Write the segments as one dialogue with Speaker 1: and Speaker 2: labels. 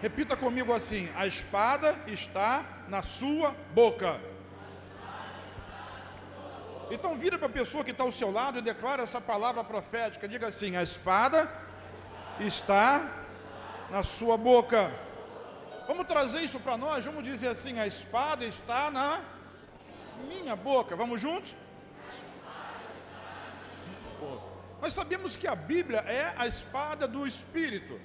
Speaker 1: Repita comigo assim: a espada está na sua boca. Então vira para a pessoa que está ao seu lado e declara essa palavra profética. Diga assim: a espada está na sua boca. Vamos trazer isso para nós, vamos dizer assim: a espada está na minha boca. Vamos juntos? Nós sabemos que a Bíblia é a espada do Espírito.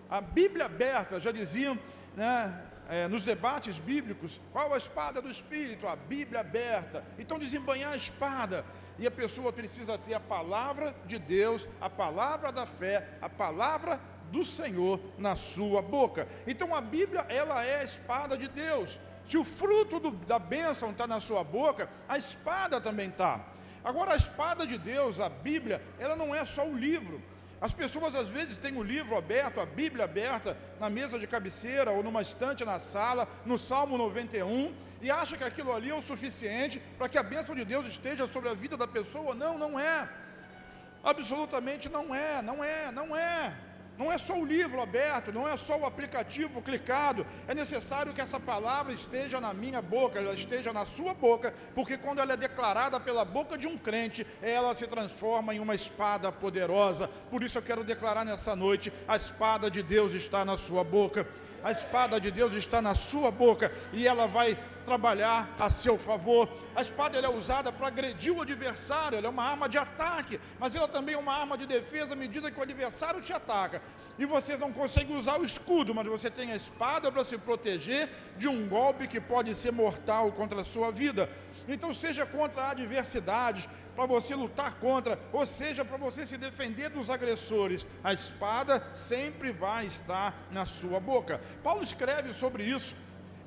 Speaker 1: A Bíblia aberta, já diziam, né, nos debates bíblicos, qual a espada do Espírito? A Bíblia aberta. Então desembanhar a espada, e a pessoa precisa ter a palavra de Deus, a palavra da fé, a palavra do Senhor na sua boca. Então a Bíblia, ela é a espada de Deus. Se o fruto da bênção está na sua boca, a espada também está. Agora, a espada de Deus, a Bíblia, ela não é só o livro. As pessoas às vezes têm o livro aberto, a Bíblia aberta na mesa de cabeceira ou numa estante na sala, no Salmo 91, e acham que aquilo ali é o suficiente para que a bênção de Deus esteja sobre a vida da pessoa. Não, não é. Absolutamente não é. Não é só o livro aberto, não é só o aplicativo clicado. É necessário que essa palavra esteja na minha boca, ela esteja na sua boca, porque quando ela é declarada pela boca de um crente, ela se transforma em uma espada poderosa. Por isso eu quero declarar nessa noite: a espada de Deus está na sua boca. A espada de Deus está na sua boca e ela vai trabalhar a seu favor. A espada, ela é usada para agredir o adversário, ela é uma arma de ataque, mas ela também é uma arma de defesa à medida que o adversário te ataca. E você não consegue usar o escudo, mas você tem a espada para se proteger de um golpe que pode ser mortal contra a sua vida. Então seja contra adversidades, para você lutar contra, ou seja, para você se defender dos agressores, a espada sempre vai estar na sua boca. Paulo escreve sobre isso,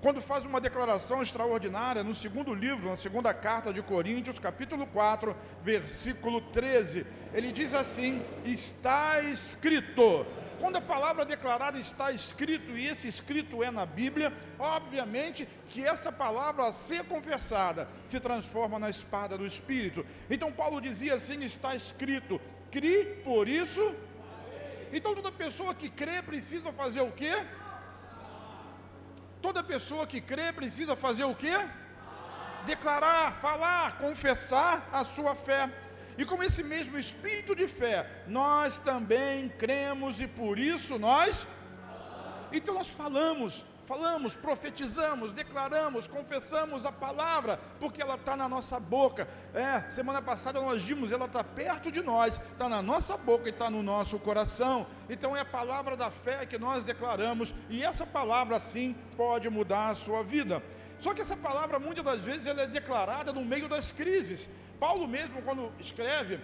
Speaker 1: quando faz uma declaração extraordinária no segundo livro, na segunda carta de Coríntios, capítulo 4, versículo 13. Ele diz assim: está escrito. Quando a palavra declarada está escrito, e esse escrito é na Bíblia, obviamente que essa palavra, a ser confessada, se transforma na espada do Espírito. Então Paulo dizia assim: está escrito, cri, por isso. Então toda pessoa que crê precisa fazer o quê? Toda pessoa que crê precisa fazer o quê? Declarar, falar, confessar a sua fé. E com esse mesmo espírito de fé, nós também cremos e por isso nós... Então nós falamos, profetizamos, declaramos, confessamos a palavra, porque ela está na nossa boca. Semana passada nós vimos, ela está perto de nós, está na nossa boca e está no nosso coração. Então é a palavra da fé que nós declaramos, e essa palavra sim pode mudar a sua vida. Só que essa palavra muitas das vezes ela é declarada no meio das crises. Paulo mesmo, quando escreve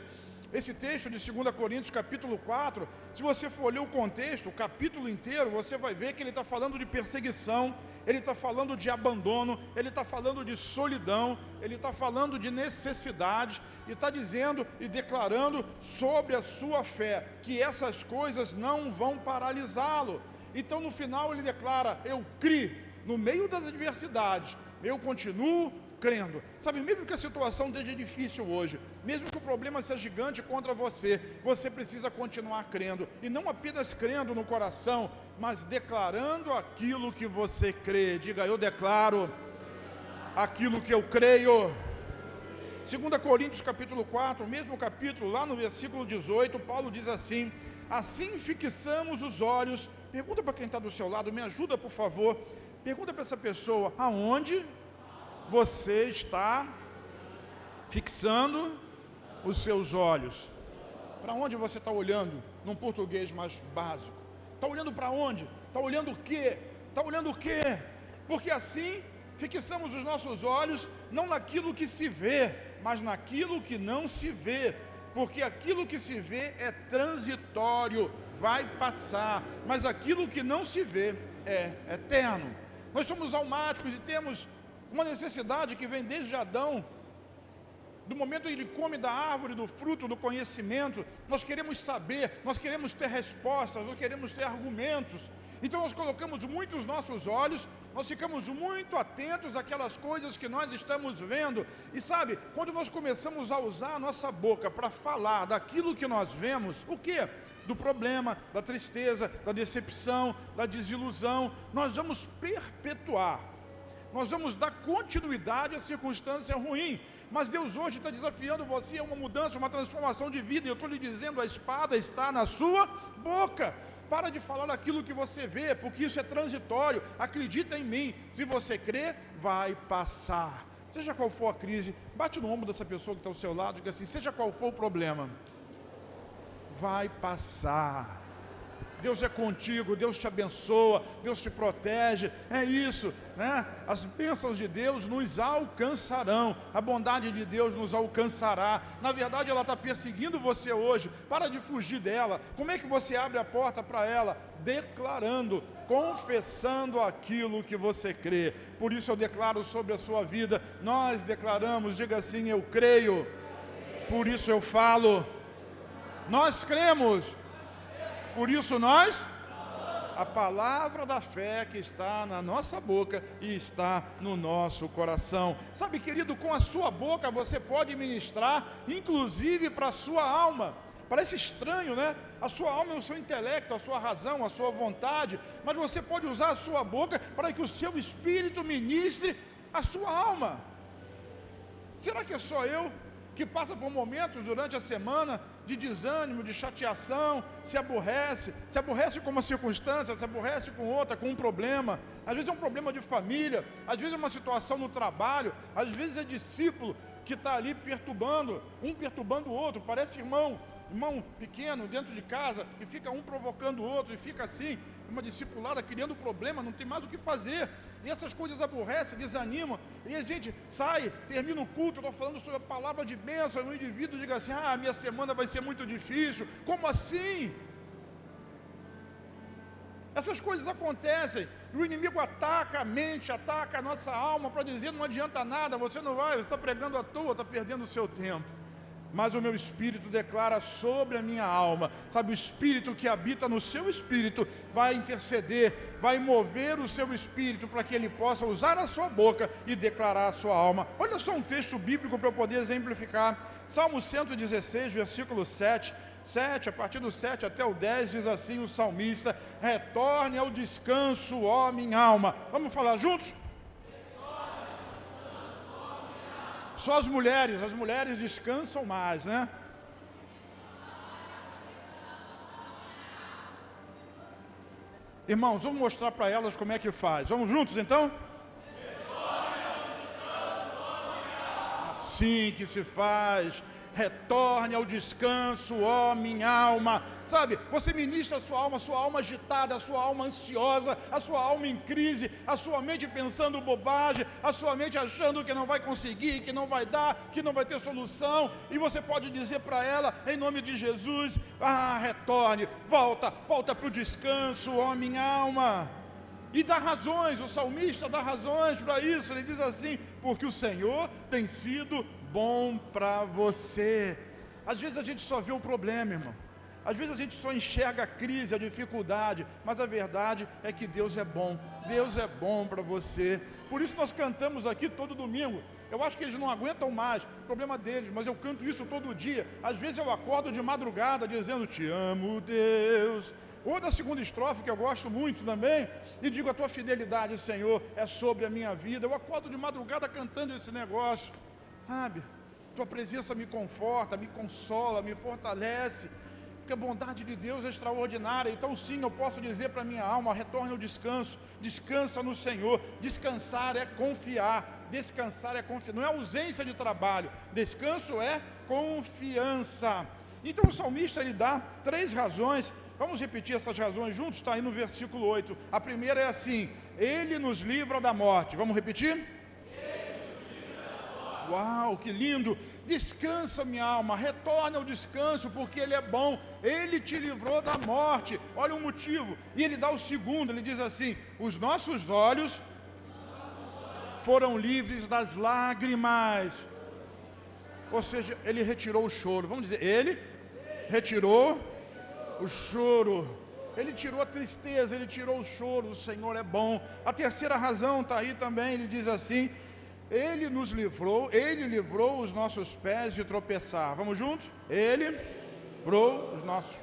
Speaker 1: esse texto de 2 Coríntios capítulo 4, se você for ler o contexto, o capítulo inteiro, você vai ver que ele está falando de perseguição, ele está falando de abandono, ele está falando de solidão, ele está falando de necessidade, e está dizendo e declarando sobre a sua fé, que essas coisas não vão paralisá-lo. Então no final ele declara: eu criei, no meio das adversidades, eu continuo crendo. Sabe, mesmo que a situação esteja difícil hoje, mesmo que o problema seja gigante contra você, você precisa continuar crendo, e não apenas crendo no coração, mas declarando aquilo que você crê. Diga: eu declaro aquilo que eu creio. 2 Coríntios capítulo 4, mesmo capítulo, lá no versículo 18, Paulo diz assim: assim fixamos os olhos. Pergunta para quem está do seu lado, me ajuda por favor, pergunta para essa pessoa: aonde você está fixando os seus olhos? Para onde você está olhando? Num português mais básico, está olhando para onde? Está olhando o quê? Está olhando o quê? Porque assim fixamos os nossos olhos não naquilo que se vê, mas naquilo que não se vê, porque aquilo que se vê é transitório, vai passar, mas aquilo que não se vê é eterno. Nós somos almáticos e temos uma necessidade que vem desde Adão, do momento em que ele come da árvore, do fruto, do conhecimento, nós queremos saber, nós queremos ter respostas, nós queremos ter argumentos. Então nós colocamos muito os nossos olhos, nós ficamos muito atentos àquelas coisas que nós estamos vendo. E sabe, quando nós começamos a usar a nossa boca para falar daquilo que nós vemos, o quê? Do problema, da tristeza, da decepção, da desilusão, nós vamos perpetuar, nós vamos dar continuidade à circunstância ruim. Mas Deus hoje está desafiando você a uma mudança, uma transformação de vida. E eu estou lhe dizendo, a espada está na sua boca. Para de falar daquilo que você vê, porque isso é transitório. Acredita em mim, se você crer, vai passar. Seja qual for a crise, bate no ombro dessa pessoa que está ao seu lado e diga assim, seja qual for o problema, vai passar. Deus é contigo, Deus te abençoa, Deus te protege, é isso, né? As bênçãos de Deus nos alcançarão, a bondade de Deus nos alcançará. Na verdade, ela está perseguindo você hoje, para de fugir dela. Como é que você abre a porta para ela? Declarando, confessando aquilo que você crê. Por isso eu declaro sobre a sua vida, nós declaramos, diga assim, eu creio, por isso eu falo, nós cremos, por isso nós, a palavra da fé que está na nossa boca e está no nosso coração. Sabe, querido, com a sua boca você pode ministrar, inclusive para a sua alma. Parece estranho, né? A sua alma é o seu intelecto, a sua razão, a sua vontade, mas você pode usar a sua boca para que o seu espírito ministre a sua alma. Será que é só eu que passa por momentos durante a semana de desânimo, de chateação, se aborrece com uma circunstância, se aborrece com outra, com um problema? Às vezes é um problema de família, às vezes é uma situação no trabalho, às vezes é discípulo que está ali perturbando, um perturbando o outro, parece irmão pequeno dentro de casa, e fica um provocando o outro, e fica assim, uma discipulada criando problema, não tem mais o que fazer, e essas coisas aborrecem, desanimam, e a gente sai, termina o culto, eu estou falando sobre a palavra de bênção, e o indivíduo diga assim, minha semana vai ser muito difícil. Como assim? Essas coisas acontecem, e o inimigo ataca a mente, ataca a nossa alma, para dizer, não adianta nada, você não vai, você está pregando à toa, está perdendo o seu tempo. Mas o meu espírito declara sobre a minha alma, sabe, o espírito que habita no seu espírito vai interceder, vai mover o seu espírito para que ele possa usar a sua boca e declarar a sua alma. Olha só um texto bíblico para eu poder exemplificar. Salmo 116, versículo 7, a partir do 7 até o 10, diz assim o salmista, retorne ao descanso, ó minha alma. Vamos falar juntos? Só as mulheres descansam mais, né? Irmãos, vamos mostrar para elas como é que faz. Vamos juntos então? Assim que se faz. Retorne ao descanso, ó minha alma. Sabe, você ministra a sua alma agitada, a sua alma ansiosa, a sua alma em crise, a sua mente pensando bobagem, a sua mente achando que não vai conseguir, que não vai dar, que não vai ter solução, e você pode dizer para ela, em nome de Jesus, retorne, volta para o descanso, ó minha alma. E dá razões, o salmista dá razões para isso, ele diz assim, porque o Senhor tem sido bom para você. Às vezes a gente só vê o problema, irmão, às vezes a gente só enxerga a crise, a dificuldade, mas a verdade é que Deus é bom para você. Por isso nós cantamos aqui todo domingo. Eu acho que eles não aguentam mais, problema deles, mas eu canto isso todo dia. Às vezes eu acordo de madrugada dizendo, te amo, Deus. Ou da segunda estrofe, que eu gosto muito também, e digo, a tua fidelidade, Senhor, é sobre a minha vida. Eu acordo de madrugada cantando esse negócio, sabe? Tua presença me conforta, me consola, me fortalece, porque a bondade de Deus é extraordinária. Então sim, eu posso dizer para a minha alma, retorne ao descanso, descansa no Senhor. Descansar é confiar, descansar é confiar, não é ausência de trabalho, descanso é confiança. Então o salmista ele dá 3 razões. Vamos repetir essas razões juntos? Está aí no versículo 8. A primeira é assim, Ele nos livra da morte. Vamos repetir? Ele nos livra da morte. Uau, que lindo! Descansa, minha alma, retorna ao descanso, porque Ele é bom. Ele te livrou da morte. Olha o motivo. E Ele dá o segundo, Ele diz assim, os nossos olhos foram livres das lágrimas. Ou seja, ele retirou o choro. Vamos dizer, ele retirou o choro. Ele tirou a tristeza, ele tirou o choro. O Senhor é bom. A terceira razão está aí também. Ele diz assim: Ele nos livrou, Ele livrou os nossos pés de tropeçar. Vamos juntos? Ele livrou os nossos pés.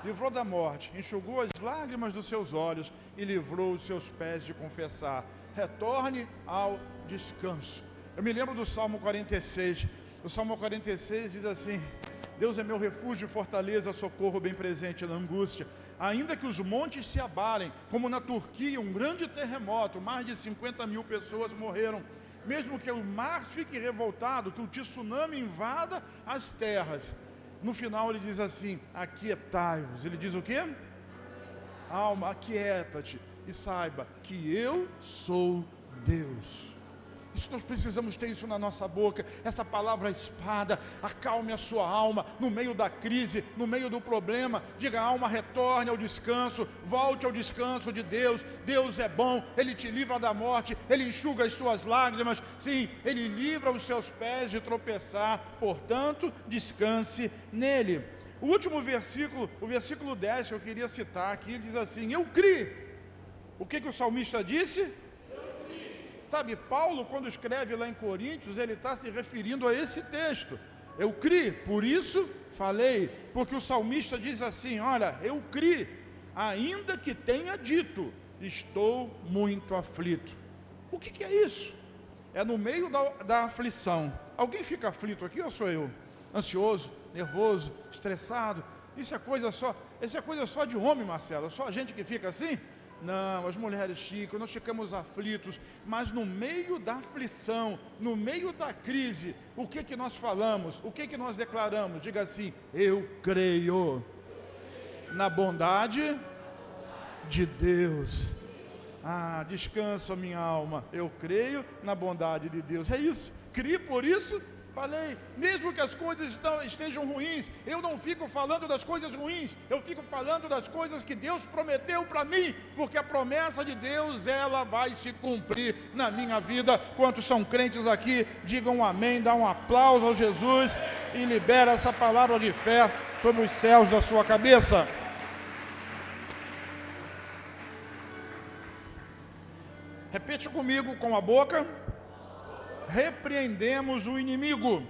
Speaker 1: Livrou da morte, enxugou as lágrimas dos seus olhos e livrou os seus pés de confessar. Retorne ao descanso. Eu me lembro do Salmo 46. O Salmo 46 diz assim: Deus é meu refúgio e fortaleza, socorro bem presente na angústia. Ainda que os montes se abalem, como na Turquia, um grande terremoto, mais de 50 mil pessoas morreram. Mesmo que o mar fique revoltado, que o tsunami invada as terras. No final ele diz assim: aquietai-vos. Ele diz o quê? Alma, aquieta-te e saiba que eu sou Deus. Isso nós precisamos ter isso na nossa boca. Essa palavra espada, acalme a sua alma no meio da crise, no meio do problema. Diga: alma, retorne ao descanso, volte ao descanso de Deus. Deus é bom, Ele te livra da morte, Ele enxuga as suas lágrimas. Sim, Ele livra os seus pés de tropeçar, portanto, descanse nele. O último versículo, o versículo 10 que eu queria citar aqui, diz assim: eu criei. O que o salmista disse? Sabe, Paulo, quando escreve lá em Coríntios, ele está se referindo a esse texto. Eu criei, por isso falei, porque o salmista diz assim: olha, eu criei, ainda que tenha dito, estou muito aflito. O que é isso? É no meio da aflição. Alguém fica aflito aqui ou sou eu? Ansioso, nervoso, estressado? Isso é coisa só de homem, Marcelo? É só a gente que fica assim? Não, as mulheres ficam, nós ficamos aflitos, mas no meio da aflição, no meio da crise, o que nós falamos? O que nós declaramos? Diga assim: eu creio na bondade de Deus. Ah, descanso a minha alma, eu creio na bondade de Deus. É isso, criei, por isso falei. Mesmo que as coisas estejam ruins, eu não fico falando das coisas ruins, eu fico falando das coisas que Deus prometeu para mim, porque a promessa de Deus, ela vai se cumprir na minha vida. Quantos são crentes aqui, digam amém, dá um aplauso ao Jesus e libera essa palavra de fé sobre os céus da sua cabeça. Repete comigo com a boca: repreendemos o inimigo.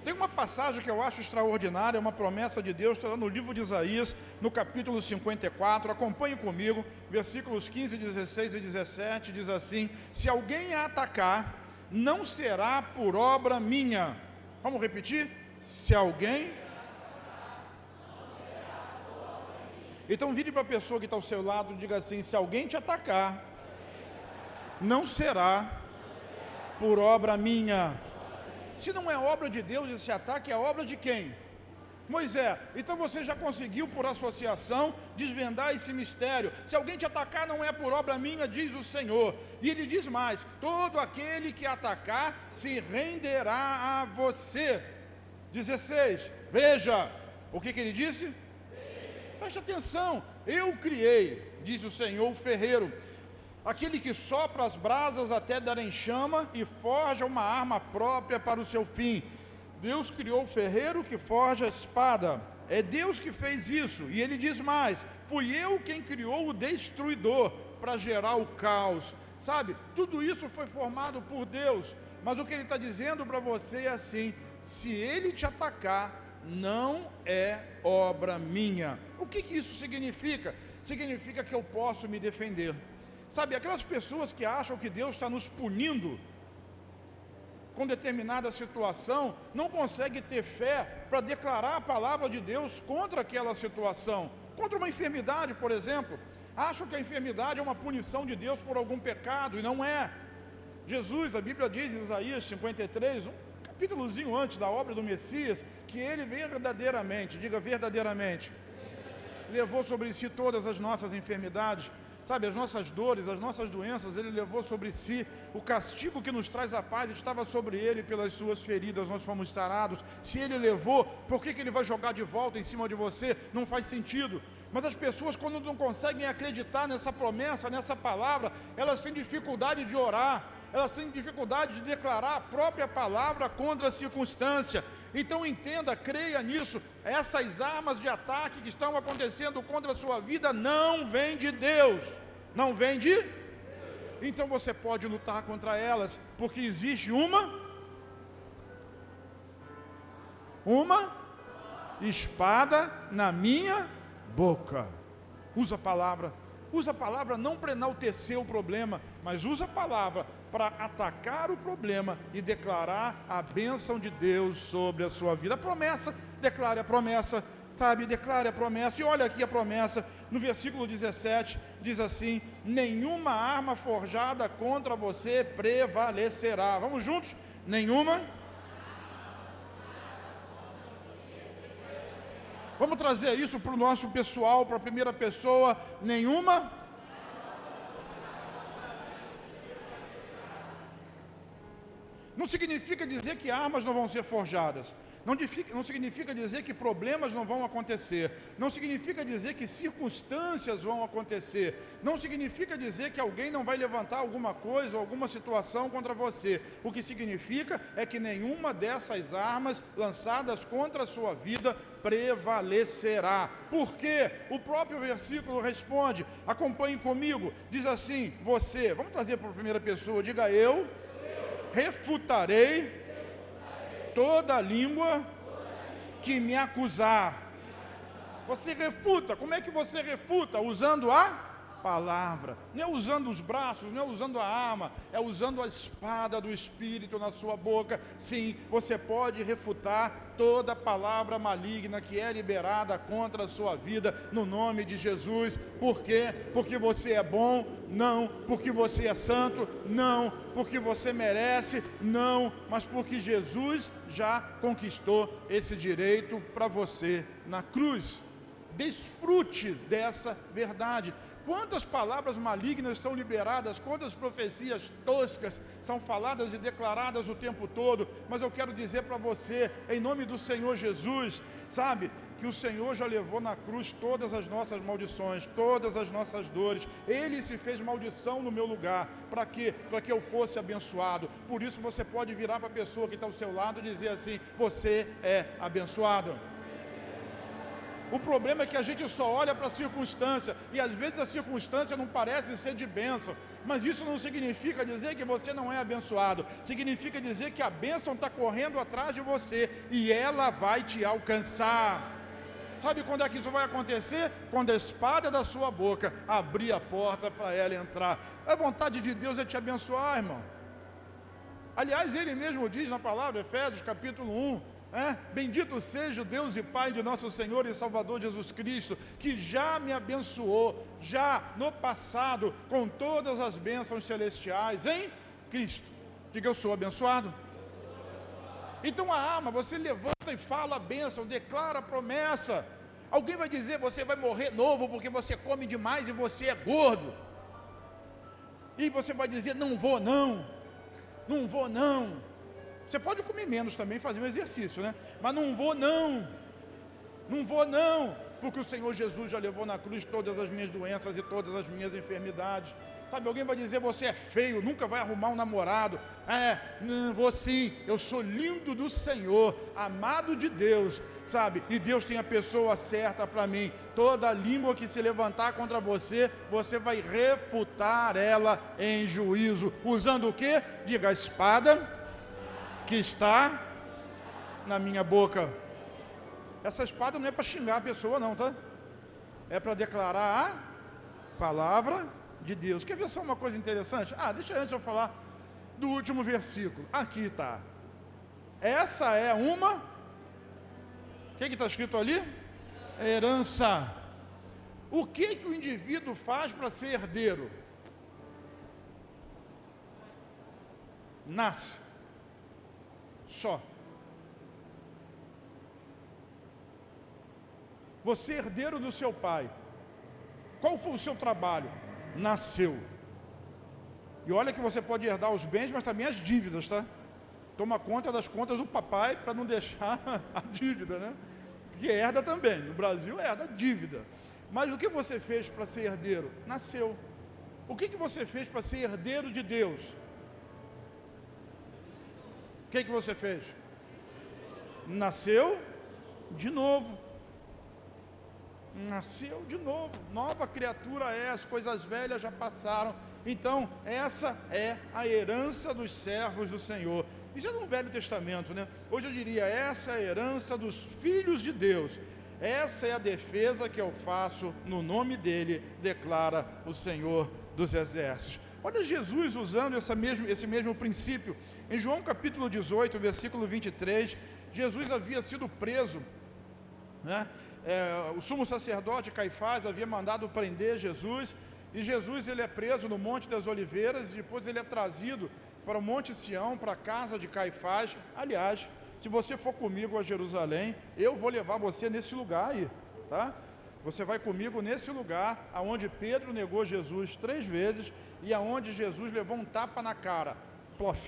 Speaker 1: Tem uma passagem que eu acho extraordinária, uma promessa de Deus, está no livro de Isaías, no capítulo 54, acompanhe comigo, versículos 15, 16 e 17, diz assim: se alguém a atacar, não será por obra minha. Vamos repetir? Se alguém... Então vire para a pessoa que está ao seu lado e diga assim: se alguém te atacar, não será por obra minha. Se não é obra de Deus esse ataque, é obra de quem? Moisés. Então você já conseguiu, por associação, desvendar esse mistério. Se alguém te atacar, não é por obra minha, diz o Senhor. E ele diz mais: todo aquele que atacar se renderá a você. 16, veja, o que ele disse? Preste atenção: eu criei, diz o Senhor, o ferreiro, aquele que sopra as brasas até darem chama e forja uma arma própria para o seu fim. Deus criou o ferreiro que forja a espada. É Deus que fez isso. E ele diz mais: fui eu quem criou o destruidor para gerar o caos. Sabe, tudo isso foi formado por Deus. Mas o que ele está dizendo para você é assim: se ele te atacar, não é obra minha. O que isso significa? Significa que eu posso me defender. Sabe, aquelas pessoas que acham que Deus está nos punindo com determinada situação, não conseguem ter fé para declarar a palavra de Deus contra aquela situação. Contra uma enfermidade, por exemplo, acham que a enfermidade é uma punição de Deus por algum pecado, e não é. Jesus, a Bíblia diz em Isaías 53, um capítulozinho antes da obra do Messias, que ele verdadeiramente, diga verdadeiramente, levou sobre si todas as nossas enfermidades. Sabe, as nossas dores, as nossas doenças, ele levou sobre si. O castigo que nos traz a paz estava sobre ele, pelas suas feridas nós fomos sarados. Se ele levou, por que ele vai jogar de volta em cima de você? Não faz sentido. Mas as pessoas, quando não conseguem acreditar nessa promessa, nessa palavra, elas têm dificuldade de orar. elas têm dificuldade de declarar a própria palavra contra a circunstância. Então entenda, creia nisso, essas armas de ataque que estão acontecendo contra a sua vida não vêm de Deus, não vêm de... Então você pode lutar contra elas, porque existe uma espada na minha boca. Usa a palavra não para enaltecer o problema, mas usa a palavra para atacar o problema e declarar a bênção de Deus sobre a sua vida. A promessa, declare a promessa, sabe, declare a promessa. E olha aqui a promessa, no versículo 17, diz assim: nenhuma arma forjada contra você prevalecerá. Vamos juntos? Nenhuma. Vamos trazer isso para o nosso pessoal, para a primeira pessoa. Nenhuma. Não significa dizer que armas não vão ser forjadas. Não significa dizer que problemas não vão acontecer. Não significa dizer que circunstâncias vão acontecer. Não significa dizer que alguém não vai levantar alguma coisa ou alguma situação contra você. O que significa é que nenhuma dessas armas lançadas contra a sua vida prevalecerá. Por quê? O próprio versículo responde. Acompanhe comigo. Diz assim: você, vamos trazer para a primeira pessoa, diga: eu refutarei toda língua que me acusar. Você refuta. Como é que você refuta? Usando a palavra. Não é usando os braços, não é usando a arma, é usando a espada do Espírito na sua boca. Sim, você pode refutar toda palavra maligna que é liberada contra a sua vida, no nome de Jesus. Por quê? Porque você é bom? Não. Porque você é santo? Não. Porque você merece? Não. Mas porque Jesus já conquistou esse direito para você na cruz. Desfrute dessa verdade. Quantas palavras malignas estão liberadas, quantas profecias toscas são faladas e declaradas o tempo todo, mas eu quero dizer para você, em nome do Senhor Jesus, sabe, que o Senhor já levou na cruz todas as nossas maldições, todas as nossas dores. Ele se fez maldição no meu lugar. Para quê? Para que eu fosse abençoado. Por isso você pode virar para a pessoa que está ao seu lado e dizer assim: você é abençoado. O problema é que a gente só olha para a circunstância, e às vezes a circunstância não parece ser de bênção, mas isso não significa dizer que você não é abençoado. Significa dizer que a bênção está correndo atrás de você, e ela vai te alcançar. Sabe quando é que isso vai acontecer? Quando a espada da sua boca abrir a porta para ela entrar. A vontade de Deus é te abençoar, irmão. Aliás, Ele mesmo diz na palavra, Efésios capítulo 1, bendito seja o Deus e Pai de nosso Senhor e Salvador Jesus Cristo, que já me abençoou, já no passado, com todas as bênçãos celestiais em Cristo. Diga: eu sou abençoado. Então a arma, você levanta e fala a bênção, declara a promessa. Alguém vai dizer: você vai morrer novo porque você come demais e você é gordo. E você vai dizer: não vou não, não vou não. Você pode comer menos também, fazer um exercício, né? Mas não vou não, não vou não, porque o Senhor Jesus já levou na cruz todas as minhas doenças e todas as minhas enfermidades. Sabe, alguém vai dizer: você é feio, nunca vai arrumar um namorado. Não, vou sim, eu sou lindo do Senhor, amado de Deus, sabe? E Deus tem a pessoa certa para mim. Toda língua que se levantar contra você, você vai refutar ela em juízo. Usando o quê? Diga: a espada que está na minha boca. Essa espada não é para xingar a pessoa não, tá? É para declarar a palavra de Deus. Quer ver só uma coisa interessante? Deixa antes eu falar do último versículo. Aqui está. Essa é uma... O que está escrito ali? Herança. O que o indivíduo faz para ser herdeiro? Nasce. Só. Você é herdeiro do seu pai. Qual foi o seu trabalho? Nasceu. E olha que você pode herdar os bens, mas também as dívidas, tá? Toma conta das contas do papai para não deixar a dívida, né? Porque herda também. No Brasil herda dívida. Mas o que você fez para ser herdeiro? Nasceu. O que você fez para ser herdeiro de Deus? que você fez? Nasceu de novo. Nasceu de novo. Nova criatura é, as coisas velhas já passaram. Então, essa é a herança dos servos do Senhor. Isso é no Velho Testamento, né? Hoje eu diria, essa é a herança dos filhos de Deus. Essa é a defesa que eu faço no nome dele, declara o Senhor dos Exércitos. Olha Jesus usando esse mesmo princípio. Em João capítulo 18, versículo 23, Jesus havia sido preso, né? O sumo sacerdote Caifás havia mandado prender Jesus, e Jesus ele é preso no Monte das Oliveiras, e depois ele é trazido para o Monte Sião, para a casa de Caifás. Aliás, se você for comigo a Jerusalém, eu vou levar você nesse lugar aí, tá? Você vai comigo nesse lugar, aonde Pedro negou Jesus 3 vezes, e aonde Jesus levou um tapa na cara, plof.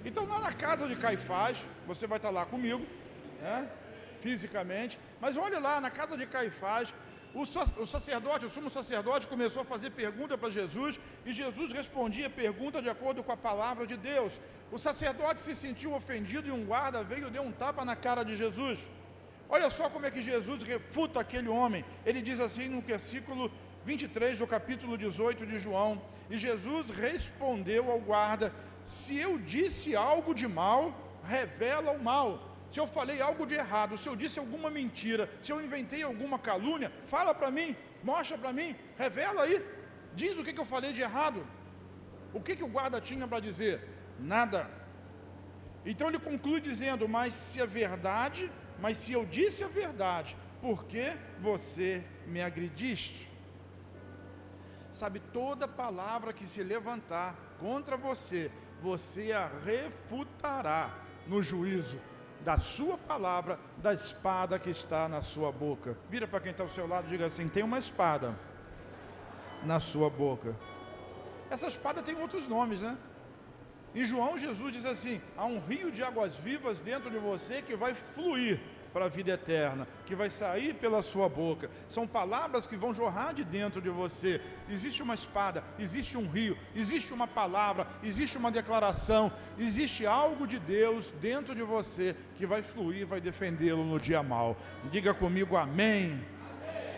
Speaker 1: Então lá na casa de Caifás, você vai estar lá comigo, né, fisicamente, mas olha lá, na casa de Caifás, o sumo sacerdote começou a fazer pergunta para Jesus, e Jesus respondia a pergunta de acordo com a palavra de Deus. O sacerdote se sentiu ofendido e um guarda veio e deu um tapa na cara de Jesus. Olha só como é que Jesus refuta aquele homem. Ele diz assim no versículo 23 do capítulo 18 de João: e Jesus respondeu ao guarda: se eu disse algo de mal, revela o mal. Se eu falei algo de errado, se eu disse alguma mentira, se eu inventei alguma calúnia, fala para mim, mostra para mim, revela aí, diz o que eu falei de errado. O que o guarda tinha para dizer? Nada. Então ele conclui dizendo: mas se eu disse a verdade, por que você me agrediste? Sabe, toda palavra que se levantar contra você, você a refutará no juízo da sua palavra, da espada que está na sua boca. Vira para quem está ao seu lado e diga assim: tem uma espada na sua boca. Essa espada tem outros nomes, né? Em João, Jesus diz assim: há um rio de águas vivas dentro de você que vai fluir para a vida eterna, que vai sair pela sua boca. São palavras que vão jorrar de dentro de você. Existe uma espada, existe um rio, existe uma palavra, existe uma declaração, existe algo de Deus dentro de você que vai fluir, vai defendê-lo no dia mau. Diga comigo amém.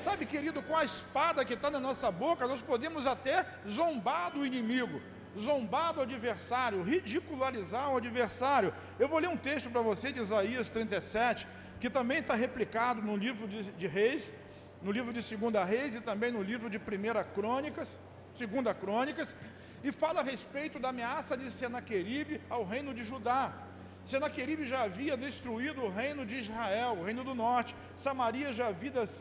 Speaker 1: Sabe, querido, com a espada que está na nossa boca, nós podemos até zombar do inimigo, zombar do adversário, ridicularizar o adversário. Eu vou ler um texto para você de Isaías 37, que também está replicado no livro de Reis, no livro de 2 Reis e também no livro de 1 Crônicas, 2 Crônicas, e fala a respeito da ameaça de Senaqueribe ao reino de Judá. Senaqueribe já havia destruído o reino de Israel, o reino do norte. Samaria já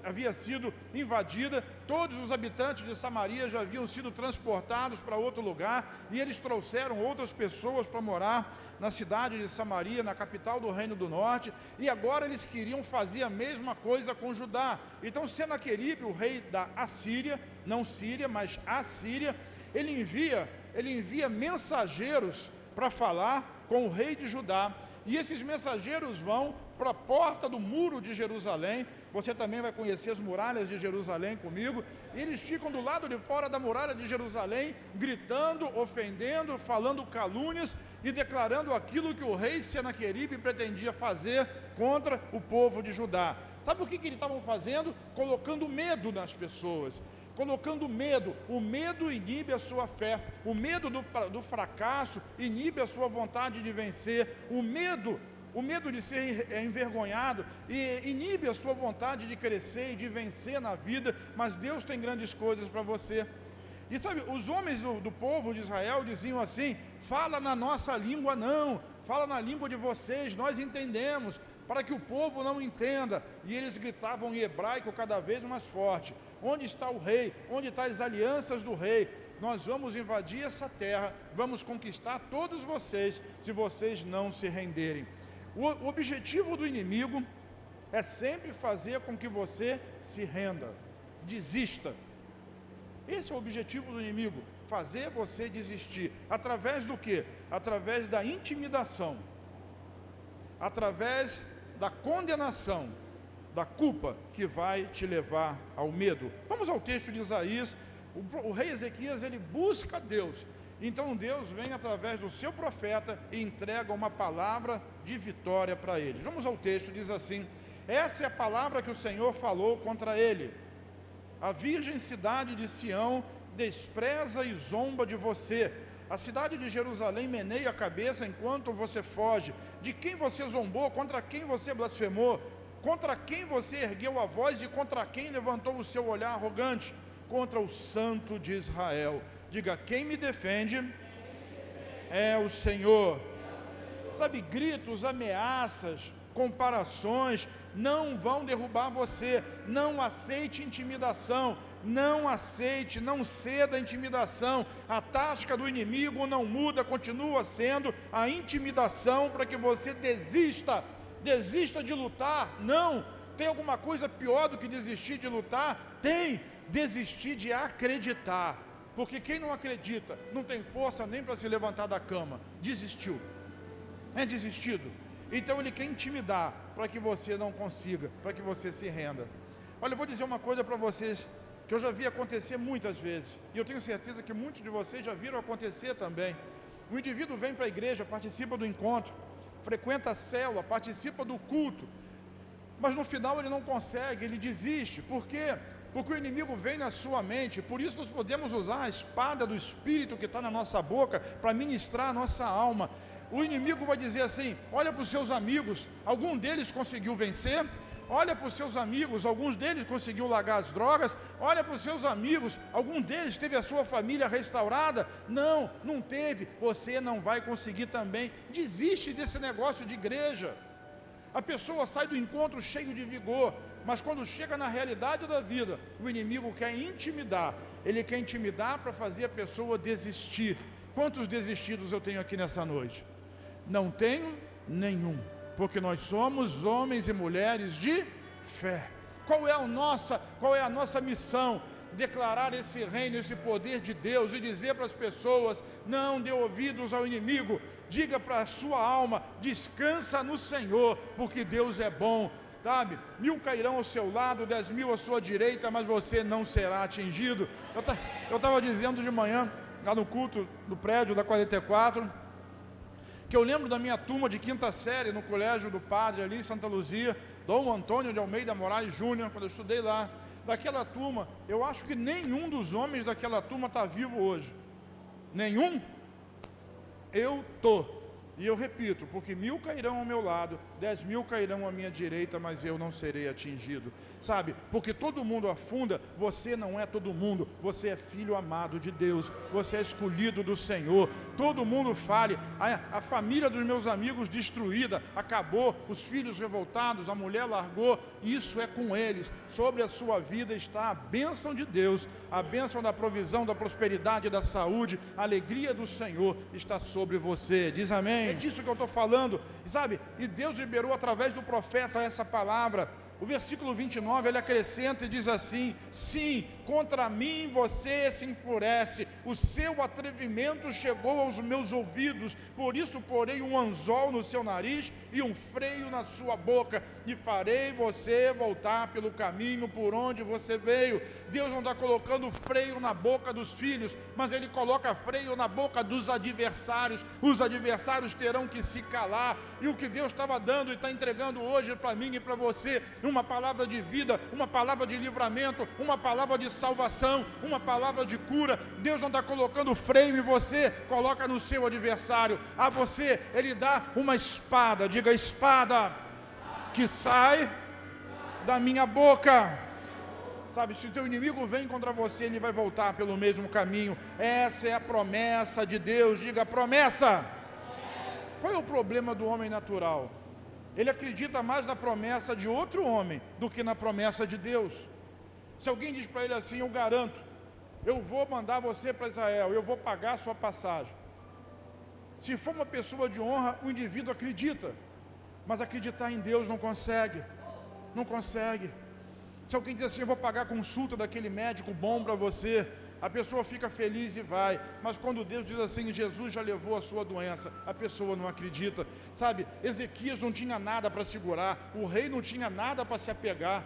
Speaker 1: havia sido invadida, todos os habitantes de Samaria já haviam sido transportados para outro lugar, e eles trouxeram outras pessoas para morar na cidade de Samaria, na capital do reino do norte, e agora eles queriam fazer a mesma coisa com Judá. Então Senaqueribe, o rei da Assíria, não Síria, mas Assíria, ele envia mensageiros para falar com o rei de Judá, e esses mensageiros vão para a porta do muro de Jerusalém. Você também vai conhecer as muralhas de Jerusalém comigo, e eles ficam do lado de fora da muralha de Jerusalém, gritando, ofendendo, falando calúnias e declarando aquilo que o rei Senaqueribe pretendia fazer contra o povo de Judá. Sabe o que eles estavam fazendo? Colocando medo nas pessoas. Colocando medo. O medo inibe a sua fé. O medo do fracasso inibe a sua vontade de vencer. O medo de ser envergonhado inibe a sua vontade de crescer e de vencer na vida. Mas Deus tem grandes coisas para você. E sabe, os homens do povo de Israel diziam assim: fala na nossa língua não, fala na língua de vocês, nós entendemos, para que o povo não entenda. E eles gritavam em hebraico cada vez mais forte: onde está o rei? Onde estão as alianças do rei? Nós vamos invadir essa terra, vamos conquistar todos vocês, se vocês não se renderem. O objetivo do inimigo é sempre fazer com que você se renda, desista. Esse é o objetivo do inimigo, fazer você desistir. Através do quê? Através da intimidação, através da condenação, da culpa, que vai te levar ao medo. Vamos ao texto de Isaías. O rei Ezequias, ele busca Deus, Então Deus vem através do seu profeta e entrega uma palavra de vitória para eles. Vamos ao texto, diz assim: essa é a palavra que o Senhor falou contra ele. A virgem cidade de Sião despreza e zomba de você. A cidade de Jerusalém meneia a cabeça enquanto você foge. De quem você zombou? Contra quem você blasfemou? Contra quem você ergueu a voz e contra quem levantou o seu olhar arrogante? Contra o Santo de Israel. Diga: quem me defende é o Senhor. Sabe, gritos, ameaças, comparações não vão derrubar você. Não aceite intimidação. Não aceite, não ceda à intimidação. A tática do inimigo não muda, continua sendo a intimidação para que você desista de lutar. Não, tem alguma coisa pior do que desistir de lutar? Tem, desistir de acreditar, porque quem não acredita não tem força nem para se levantar da cama, desistiu, é desistido. Então ele quer intimidar para que você não consiga, para que você se renda. Olha, eu vou dizer uma coisa para vocês que eu já vi acontecer muitas vezes, e eu tenho certeza que muitos de vocês já viram acontecer também. O indivíduo vem para a igreja, participa do encontro, frequenta a célula, participa do culto, mas no final ele não consegue, ele desiste. Por quê? Porque o inimigo vem na sua mente. Por isso nós podemos usar a espada do Espírito que está na nossa boca para ministrar a nossa alma. O inimigo vai dizer assim: olha para os seus amigos, algum deles conseguiu vencer. Olha para os seus amigos, alguns deles conseguiu largar as drogas. Olha para os seus amigos, algum deles teve a sua família restaurada. Não, não teve, você não vai conseguir também. Desiste desse negócio de igreja. A pessoa sai do encontro cheio de vigor, mas quando chega na realidade da vida, o inimigo quer intimidar. Ele quer intimidar para fazer a pessoa desistir. Quantos desistidos eu tenho aqui nessa noite? Não tenho nenhum, porque nós somos homens e mulheres de fé. Qual é a nossa missão? Declarar esse reino, esse poder de Deus e dizer para as pessoas: não dê ouvidos ao inimigo. Diga para a sua alma: descansa no Senhor, porque Deus é bom. Sabe, 1000 cairão ao seu lado, 10.000 à sua direita, mas você não será atingido. Eu estava dizendo de manhã, lá no culto do prédio da 44, que eu lembro da minha turma de quinta série no colégio do padre ali em Santa Luzia, Dom Antônio de Almeida Moraes Júnior, quando eu estudei lá. Daquela turma, eu acho que nenhum dos homens daquela turma está vivo hoje. Nenhum? Eu estou. E eu repito, porque 1000 cairão ao meu lado, 10.000 cairão à minha direita, mas eu não serei atingido. Sabe, porque todo mundo afunda, você não é todo mundo, você é filho amado de Deus, você é escolhido do Senhor. Todo mundo fale, a família dos meus amigos destruída, acabou, os filhos revoltados, a mulher largou, isso é com eles. Sobre a sua vida está a bênção de Deus, a bênção da provisão, da prosperidade, da saúde, a alegria do Senhor está sobre você. Diz amém? É disso que eu estou falando, sabe? E Deus liberou através do profeta essa palavra. O versículo 29, ele acrescenta e diz assim: sim, contra mim você se enfurece, o seu atrevimento chegou aos meus ouvidos, por isso porei um anzol no seu nariz e um freio na sua boca, e farei você voltar pelo caminho por onde você veio. Deus não está colocando freio na boca dos filhos, mas Ele coloca freio na boca dos adversários. Os adversários terão que se calar, e o que Deus estava dando e está entregando hoje para mim e para você, uma palavra de vida, uma palavra de livramento, uma palavra de salvação, uma palavra de cura. Deus não está colocando freio em você, coloca no seu adversário. A você, Ele dá uma espada, diga espada, que sai da minha boca. Sabe, se o teu inimigo vem contra você, ele vai voltar pelo mesmo caminho. Essa é a promessa de Deus, diga promessa. Qual é o problema do homem natural? Ele acredita mais na promessa de outro homem do que na promessa de Deus. Se alguém diz para ele assim: eu garanto, eu vou mandar você para Israel, eu vou pagar a sua passagem. Se for uma pessoa de honra, o indivíduo acredita, mas acreditar em Deus não consegue. Não consegue. Se alguém diz assim: eu vou pagar a consulta daquele médico bom para você, a pessoa fica feliz e vai. Mas quando Deus diz assim: Jesus já levou a sua doença, a pessoa não acredita. Sabe, Ezequias não tinha nada para segurar, o rei não tinha nada para se apegar.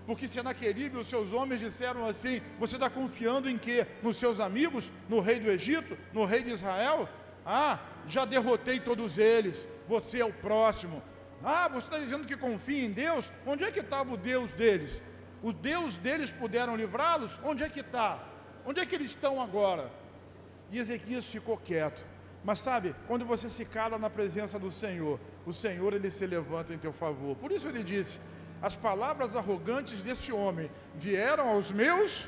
Speaker 1: Porque Senaqueribe e os seus homens disseram assim: você está confiando em quê? Nos seus amigos? No rei do Egito? No rei de Israel? Ah, já derrotei todos eles, você é o próximo. Ah, você está dizendo que confia em Deus? Onde é que estava o Deus deles? O Deus deles puderam livrá-los? Onde é que está? Onde é que eles estão agora? E Ezequias ficou quieto. Mas sabe, quando você se cala na presença do Senhor, o Senhor ele se levanta em teu favor. Por isso ele disse: as palavras arrogantes desse homem vieram aos meus,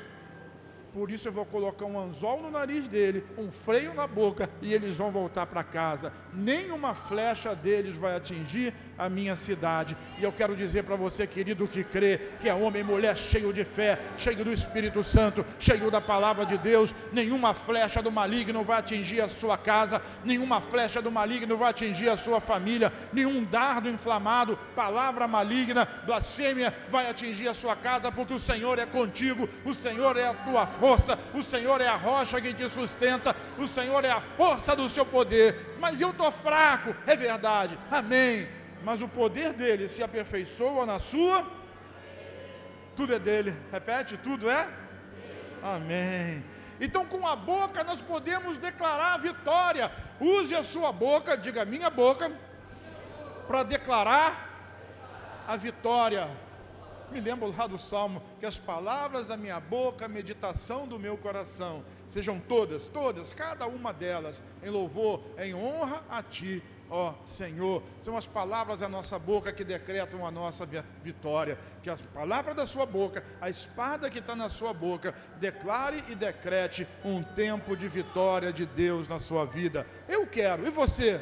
Speaker 1: por isso eu vou colocar um anzol no nariz dele, um freio na boca, e eles vão voltar para casa. Nenhuma flecha deles vai atingir a minha cidade. E eu quero dizer para você, querido, que crê, que é homem e mulher cheio de fé, cheio do Espírito Santo, cheio da palavra de Deus, nenhuma flecha do maligno vai atingir a sua casa, nenhuma flecha do maligno vai atingir a sua família, nenhum dardo inflamado, palavra maligna, blasfêmia vai atingir a sua casa, porque o Senhor é contigo, o Senhor é a tua força, o Senhor é a rocha que te sustenta, o Senhor é a força do seu poder. Mas eu estou fraco, é verdade, amém, mas o poder dele se aperfeiçoa na sua, tudo é dele, repete, tudo é? Amém. Então com a boca nós podemos declarar a vitória. Use a sua boca, diga minha boca, para declarar a vitória. Me lembro lá do Salmo, que as palavras da minha boca, a meditação do meu coração, sejam todas, cada uma delas, em louvor, em honra a Ti, ó Senhor. São as palavras da nossa boca que decretam a nossa vitória. Que a palavra da sua boca, a espada que está na sua boca, declare e decrete um tempo de vitória de Deus na sua vida. Eu quero, e você?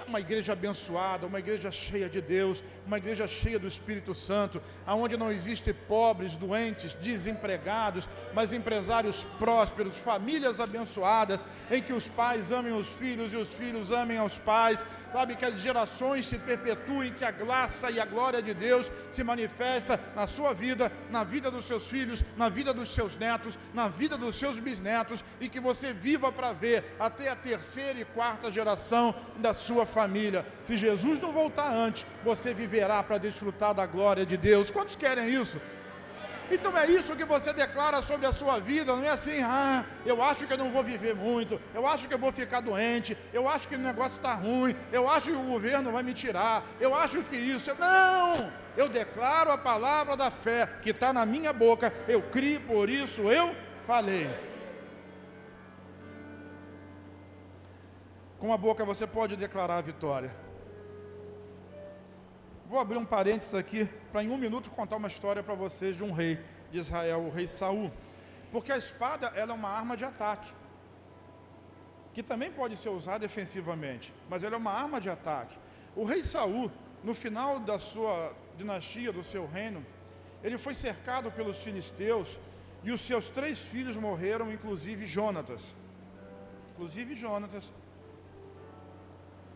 Speaker 1: Uma igreja abençoada, uma igreja cheia de Deus, uma igreja cheia do Espírito Santo, aonde não existe pobres, doentes, desempregados, mas empresários prósperos, famílias abençoadas, em que os pais amem os filhos e os filhos amem aos pais, sabe, que as gerações se perpetuem, que a graça e a glória de Deus se manifesta na sua vida, na vida dos seus filhos, na vida dos seus netos, na vida dos seus bisnetos, e que você viva para ver até a terceira e quarta geração da sua família. Se Jesus não voltar antes, você viverá para desfrutar da glória de Deus. Quantos querem isso? Então é isso que você declara sobre a sua vida. Não é assim: eu acho que eu não vou viver muito, eu acho que eu vou ficar doente, eu acho que o negócio está ruim, eu acho que o governo vai me tirar, eu acho que isso... Não! Eu declaro a palavra da fé que está na minha boca, eu criei, por isso eu falei. Com a boca você pode declarar a vitória. Vou abrir um parênteses aqui, para em um minuto contar uma história para vocês de um rei de Israel, o rei Saul. Porque a espada, ela é uma arma de ataque, que também pode ser usada defensivamente, mas ela é uma arma de ataque. O rei Saul, no final da sua dinastia, do seu reino, ele foi cercado pelos filisteus, e os seus 3 filhos morreram, inclusive Jonatas.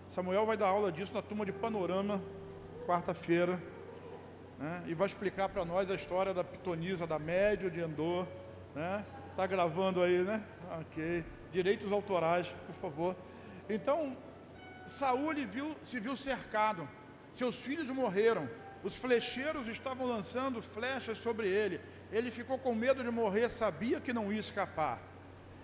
Speaker 1: Samuel vai dar aula disso na turma de Panorama, quarta-feira, né? E vai explicar para nós a história da pitonisa, da Médio de Endor, né? Está gravando aí, né? Ok. Direitos autorais, por favor. Então, Saul se viu cercado, seus filhos morreram, os flecheiros estavam lançando flechas sobre ele, ele ficou com medo de morrer, sabia que não ia escapar.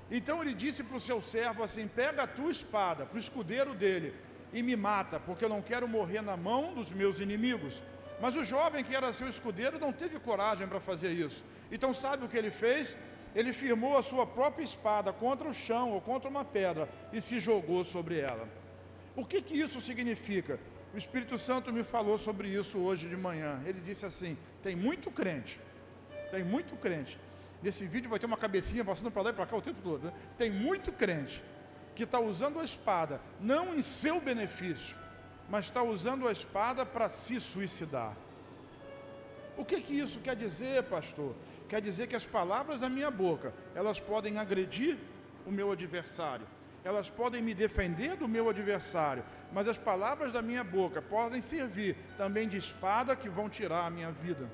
Speaker 1: Então ele disse para o seu servo assim: pega a tua espada, para o escudeiro dele, e me mata, porque eu não quero morrer na mão dos meus inimigos. Mas o jovem que era seu escudeiro não teve coragem para fazer isso. Então sabe o que ele fez? Ele firmou a sua própria espada contra o chão ou contra uma pedra e se jogou sobre ela. O que isso significa? O Espírito Santo me falou sobre isso hoje de manhã. Ele disse assim: tem muito crente. Nesse vídeo vai ter uma cabecinha passando para lá e para cá o tempo todo, né? Tem muito crente que está usando a espada, não em seu benefício, mas está usando a espada para se suicidar. O que isso quer dizer, pastor? Quer dizer que as palavras da minha boca, elas podem agredir o meu adversário, elas podem me defender do meu adversário, mas as palavras da minha boca podem servir também de espada que vão tirar a minha vida.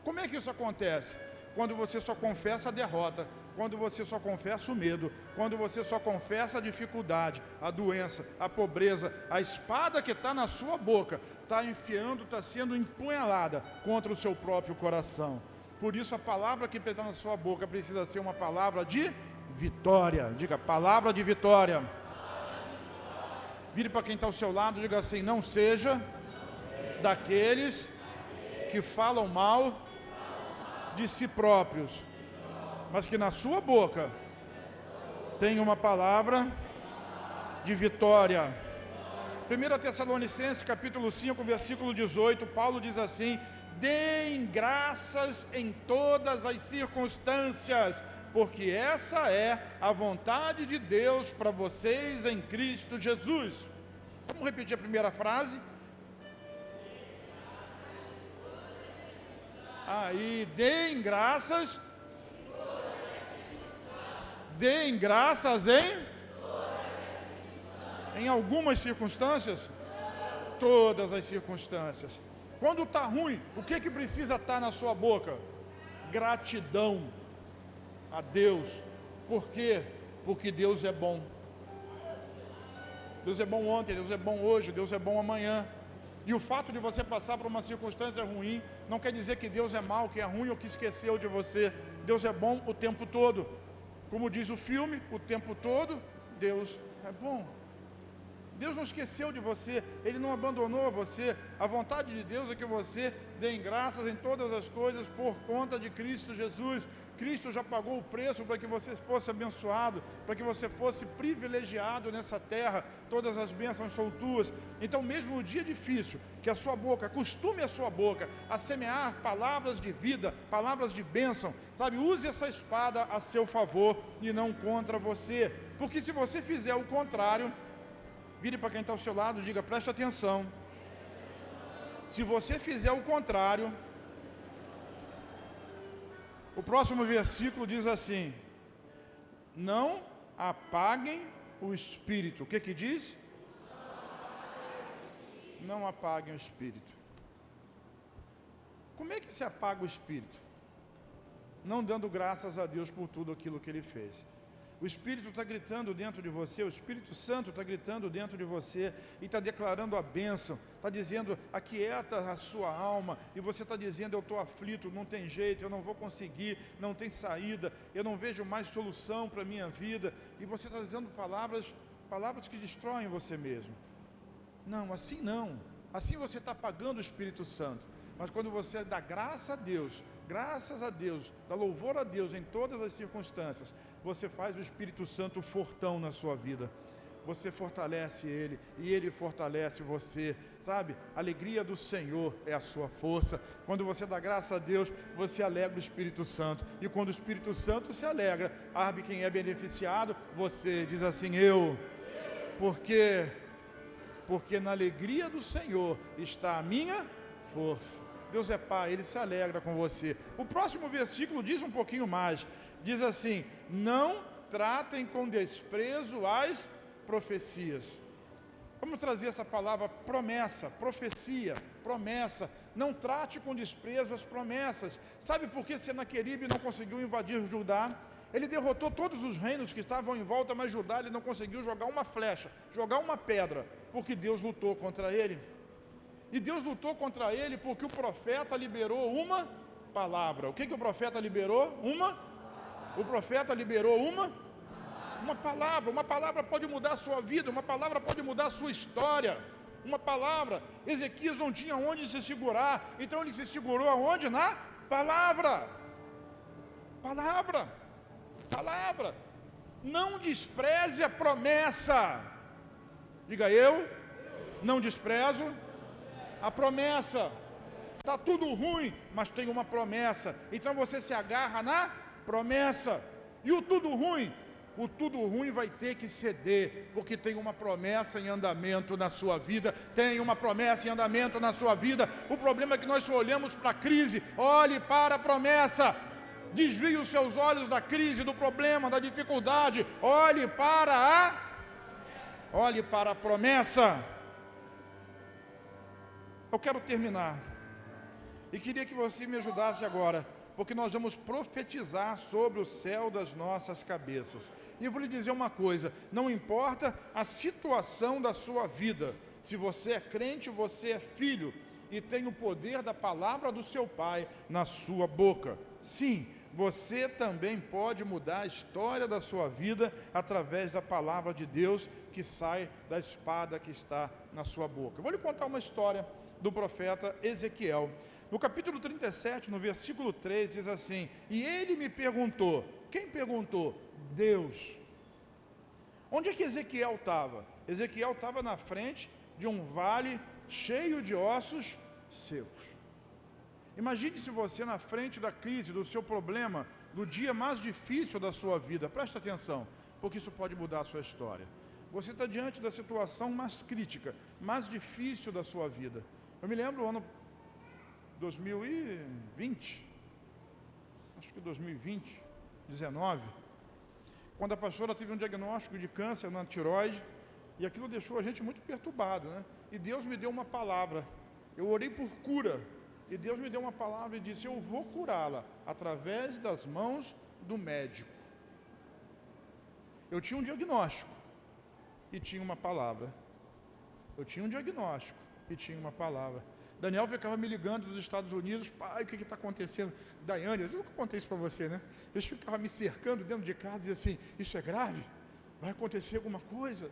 Speaker 1: Como é que isso acontece? Quando você só confessa a derrota, quando você só confessa o medo, quando você só confessa a dificuldade, a doença, a pobreza, a espada que está na sua boca, está enfiando, está sendo empunhalada contra o seu próprio coração. Por isso a palavra que está na sua boca precisa ser uma palavra de vitória. Diga, palavra de vitória. Vire para quem está ao seu lado, diga assim: não seja daqueles que falam mal de si próprios, mas que na sua boca tem uma palavra de vitória. 1 Tessalonicenses capítulo 5, versículo 18, Paulo diz assim: deem graças em todas as circunstâncias, porque essa é a vontade de Deus para vocês em Cristo Jesus. Vamos repetir a primeira frase? Aí, deem graças em algumas circunstâncias, todas as circunstâncias. Quando está ruim, o que precisa estar na sua boca? Gratidão a Deus. Por quê? Porque Deus é bom. Deus é bom ontem, Deus é bom hoje, Deus é bom amanhã. E o fato de você passar por uma circunstância ruim não quer dizer que Deus é mau, que é ruim ou que esqueceu de você. Deus é bom o tempo todo. Como diz o filme, o tempo todo Deus é bom. Deus não esqueceu de você, Ele não abandonou você. A vontade de Deus é que você dê graças em todas as coisas por conta de Cristo Jesus. Cristo já pagou o preço para que você fosse abençoado, para que você fosse privilegiado nessa terra. Todas as bênçãos são tuas. Então, mesmo no dia difícil, que a sua boca, acostume a sua boca a semear palavras de vida, palavras de bênção, sabe? Use essa espada a seu favor e não contra você, porque se você fizer o contrário, vire para quem está ao seu lado e diga: preste atenção. Se você fizer o contrário, o próximo versículo diz assim: não apaguem o espírito. O que diz? Não apaguem o espírito. Como é que se apaga o espírito? Não dando graças a Deus por tudo aquilo que Ele fez. O Espírito está gritando dentro de você, o Espírito Santo está gritando dentro de você e está declarando a bênção, está dizendo: aquieta a sua alma, e você está dizendo: eu estou aflito, não tem jeito, eu não vou conseguir, não tem saída, eu não vejo mais solução para a minha vida, e você está dizendo palavras que destroem você mesmo. Não, assim você está apagando o Espírito Santo. Mas quando você dá graças a Deus, dá louvor a Deus em todas as circunstâncias, você faz o Espírito Santo fortão na sua vida. Você fortalece Ele e Ele fortalece você, sabe? A alegria do Senhor é a sua força. Quando você dá graça a Deus, você alegra o Espírito Santo. E quando o Espírito Santo se alegra, sabe quem é beneficiado? Você diz assim: eu. Porque na alegria do Senhor está a minha força. Deus é Pai, Ele se alegra com você. O próximo versículo diz um pouquinho mais. Diz assim: não tratem com desprezo as profecias. Vamos trazer essa palavra promessa, profecia, promessa. Não trate com desprezo as promessas. Sabe por que Senaqueribe não conseguiu invadir Judá? Ele derrotou todos os reinos que estavam em volta, mas Judá ele não conseguiu jogar uma flecha, jogar uma pedra, porque Deus lutou contra ele. E Deus lutou contra ele porque o profeta liberou uma palavra. O que o profeta liberou? O profeta liberou uma palavra. Uma palavra pode mudar a sua vida, uma palavra pode mudar a sua história. Uma palavra. Ezequias não tinha onde se segurar, então ele se segurou aonde? Na palavra. Palavra. Não despreze a promessa. Diga: eu não desprezo a promessa. Está tudo ruim, mas tem uma promessa. Então você se agarra na promessa. E o tudo ruim vai ter que ceder, porque tem uma promessa em andamento na sua vida. Tem uma promessa em andamento na sua vida. O problema é que nós só olhamos para a crise. Olhe para a promessa. Desvie os seus olhos da crise, do problema, da dificuldade. Olhe para a promessa. Eu quero terminar e queria que você me ajudasse agora porque nós vamos profetizar sobre o céu das nossas cabeças. E eu vou lhe dizer uma coisa, não importa a situação da sua vida, se você é crente, você é filho, e tem o poder da palavra do seu Pai na sua boca. Sim, você também pode mudar a história da sua vida através da palavra de Deus que sai da espada que está na sua boca. Eu vou lhe contar uma história do profeta Ezequiel. No capítulo 37, no versículo 3, diz assim: e ele me perguntou. Quem perguntou? Deus. Onde é que Ezequiel estava? Ezequiel estava na frente de um vale cheio de ossos secos. Imagine se você na frente da crise, do seu problema, do dia mais difícil da sua vida. Presta atenção, porque isso pode mudar a sua história. Você está diante da situação mais crítica, mais difícil da sua vida. Eu me lembro do ano 2020, acho que 2020, 19, quando a pastora teve um diagnóstico de câncer na tireoide, e aquilo deixou a gente muito perturbado, né? E Deus me deu uma palavra. Eu orei por cura, e Deus me deu uma palavra e disse: eu vou curá-la através das mãos do médico. Eu tinha um diagnóstico e tinha uma palavra. Eu tinha um diagnóstico e tinha uma palavra. Daniel ficava me ligando dos Estados Unidos: pai, o que está acontecendo? Daiane, eu nunca contei isso para você, né? Eles ficavam me cercando dentro de casa e diziam assim: isso é grave? Vai acontecer alguma coisa?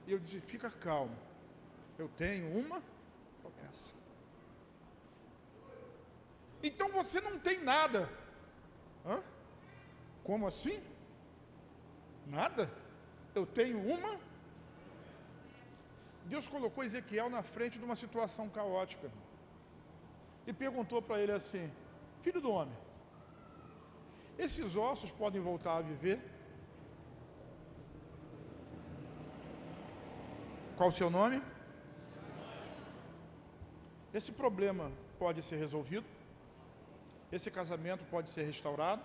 Speaker 1: E eu disse: fica calmo, eu tenho uma promessa. Então você não tem nada. Hã? Como assim? Nada? Eu tenho uma. Deus colocou Ezequiel na frente de uma situação caótica e perguntou para ele assim: filho do homem, esses ossos podem voltar a viver? Qual o seu nome? Esse problema pode ser resolvido? Esse casamento pode ser restaurado?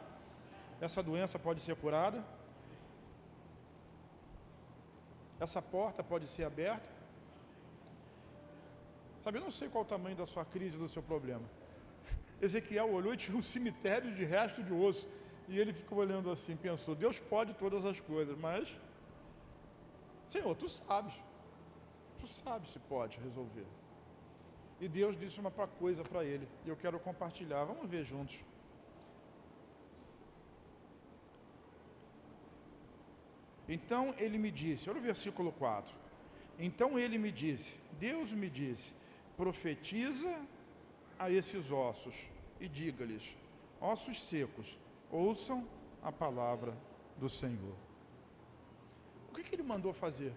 Speaker 1: Essa doença pode ser curada? Essa porta pode ser aberta? Sabe, eu não sei qual o tamanho da sua crise, do seu problema. Ezequiel olhou e tinha um cemitério de resto de osso. E ele ficou olhando assim, pensou: Deus pode todas as coisas, mas, Senhor, Tu sabes se pode resolver. E Deus disse uma coisa para ele, e eu quero compartilhar, vamos ver juntos. Então ele me disse, olha o versículo 4. Então ele me disse, Deus me disse: profetiza a esses ossos e diga-lhes: ossos secos, ouçam a palavra do Senhor. O que ele mandou fazer?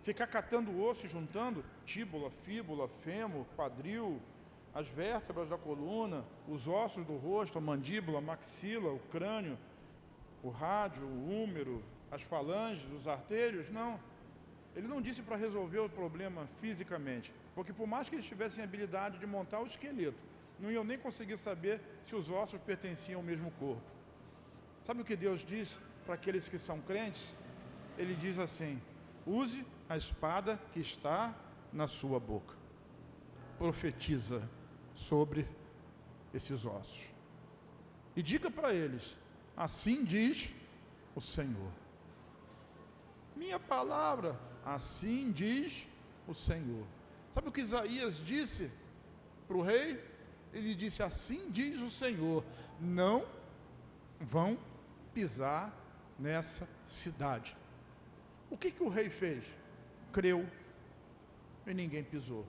Speaker 1: Ficar catando osso e juntando tíbula, fíbula, fêmur, quadril, as vértebras da coluna, os ossos do rosto, a mandíbula, a maxila, o crânio, o rádio, o úmero, as falanges, os artérios? Não. Ele não disse para resolver o problema fisicamente, porque por mais que eles tivessem habilidade de montar o esqueleto, não iam nem conseguir saber se os ossos pertenciam ao mesmo corpo. Sabe o que Deus diz para aqueles que são crentes? Ele diz assim: use a espada que está na sua boca. Profetiza sobre esses ossos. E diga para eles: assim diz o Senhor. Minha palavra, assim diz o Senhor. Sabe o que Isaías disse para o rei? Ele disse: assim diz o Senhor, não vão pisar nessa cidade. O que o rei fez? Creu e ninguém pisou.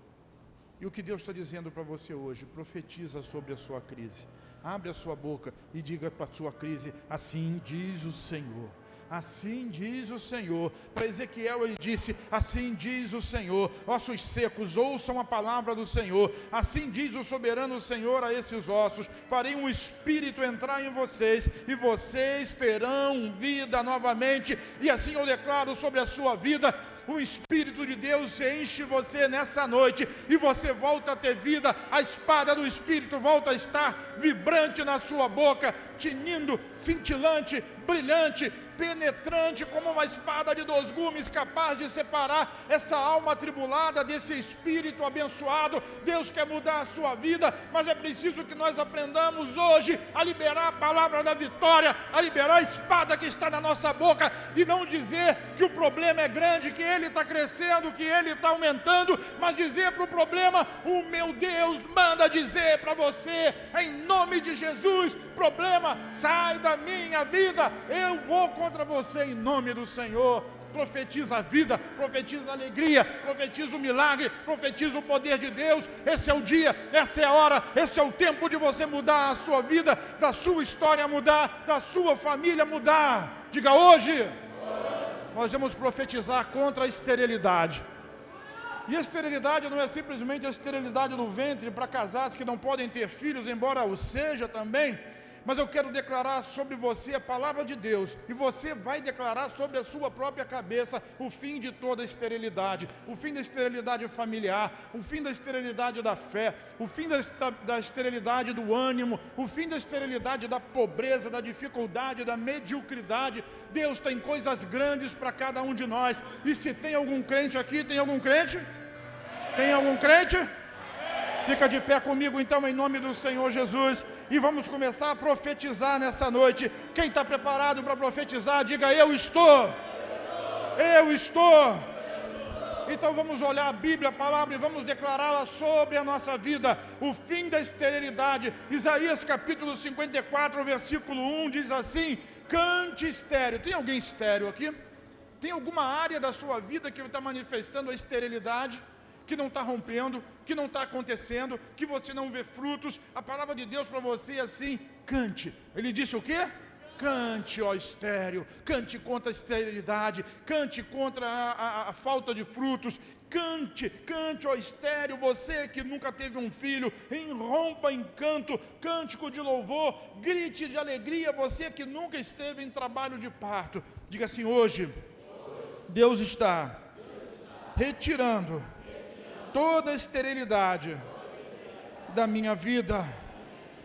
Speaker 1: E o que Deus está dizendo para você hoje? Profetiza sobre a sua crise. Abre a sua boca e diga para a sua crise: assim diz o Senhor. Assim diz o Senhor. Para Ezequiel ele disse: assim diz o Senhor, ossos secos, ouçam a palavra do Senhor. Assim diz o soberano Senhor a esses ossos: farei um espírito entrar em vocês, e vocês terão vida novamente. E assim eu declaro sobre a sua vida: o Espírito de Deus enche você nessa noite, e você volta a ter vida. A espada do Espírito volta a estar vibrante na sua boca, tinindo, cintilante, brilhante, penetrante como uma espada de 2 gumes, capaz de separar essa alma atribulada desse espírito abençoado. Deus quer mudar a sua vida, mas é preciso que nós aprendamos hoje a liberar a palavra da vitória, a liberar a espada que está na nossa boca, e não dizer que o problema é grande, que ele está crescendo, que ele está aumentando, mas dizer para o problema: o meu Deus manda dizer para você, em nome de Jesus: problema, sai da minha vida, eu vou contra você em nome do Senhor. Profetiza a vida, profetiza a alegria, profetiza o milagre, profetiza o poder de Deus. Esse é o dia, essa é a hora, esse é o tempo de você mudar a sua vida, da sua história mudar, da sua família mudar. Diga: hoje nós vamos profetizar contra a esterilidade. E a esterilidade não é simplesmente a esterilidade do ventre para casais que não podem ter filhos, embora o seja também. Mas eu quero declarar sobre você a palavra de Deus, e você vai declarar sobre a sua própria cabeça o fim de toda a esterilidade, o fim da esterilidade familiar, o fim da esterilidade da fé, o fim da esterilidade do ânimo, o fim da esterilidade da pobreza, da dificuldade, da mediocridade. Deus tem coisas grandes para cada um de nós. E se tem algum crente aqui, tem algum crente? Tem algum crente? Fica de pé comigo então, em nome do Senhor Jesus, e vamos começar a profetizar nessa noite. Quem está preparado para profetizar, diga: eu estou. Eu estou. Então vamos olhar a Bíblia, a palavra, e vamos declará-la sobre a nossa vida. O fim da esterilidade. Isaías capítulo 54, versículo 1 diz assim: cante estéril. Tem alguém estéril aqui? Tem alguma área da sua vida que está manifestando a esterilidade? Que não está rompendo, que não está acontecendo, que você não vê frutos? A palavra de Deus para você é assim: cante. Ele disse o quê? Cante, ó estéril, cante contra a esterilidade, cante contra a falta de frutos, cante, ó estéril, você que nunca teve um filho, rompa em canto, cântico de louvor, grite de alegria, você que nunca esteve em trabalho de parto. Diga assim: hoje, Deus está retirando toda a esterilidade da minha vida.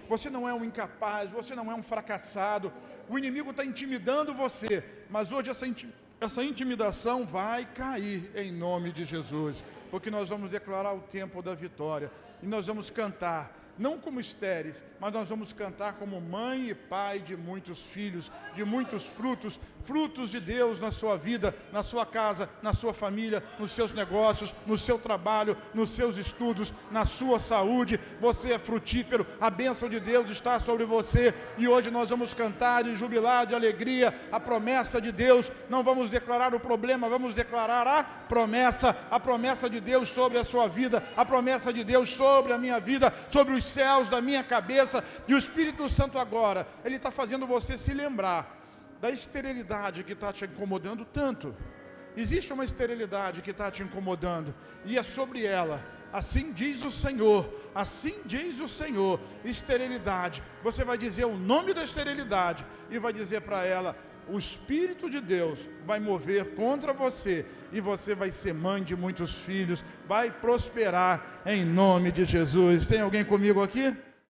Speaker 1: Você não é um incapaz, você não é um fracassado. O inimigo está intimidando você, mas hoje essa intimidação vai cair em nome de Jesus, porque nós vamos declarar o tempo da vitória, e nós vamos cantar, não como estéreis, mas nós vamos cantar como mãe e pai de muitos filhos, de muitos frutos, frutos de Deus na sua vida, na sua casa, na sua família, nos seus negócios, no seu trabalho, nos seus estudos, na sua saúde. Você é frutífero, a bênção de Deus está sobre você, e hoje nós vamos cantar e jubilar de alegria a promessa de Deus. Não vamos declarar o problema, vamos declarar a promessa de Deus sobre a sua vida, a promessa de Deus sobre a minha vida, sobre os céus da minha cabeça. E o Espírito Santo agora, ele está fazendo você se lembrar da esterilidade que está te incomodando tanto. Existe uma esterilidade que está te incomodando, e é sobre ela: assim diz o Senhor, esterilidade. Você vai dizer o nome da esterilidade e vai dizer para ela: o Espírito de Deus vai mover contra você, e você vai ser mãe de muitos filhos, vai prosperar em nome de Jesus. Tem alguém comigo aqui?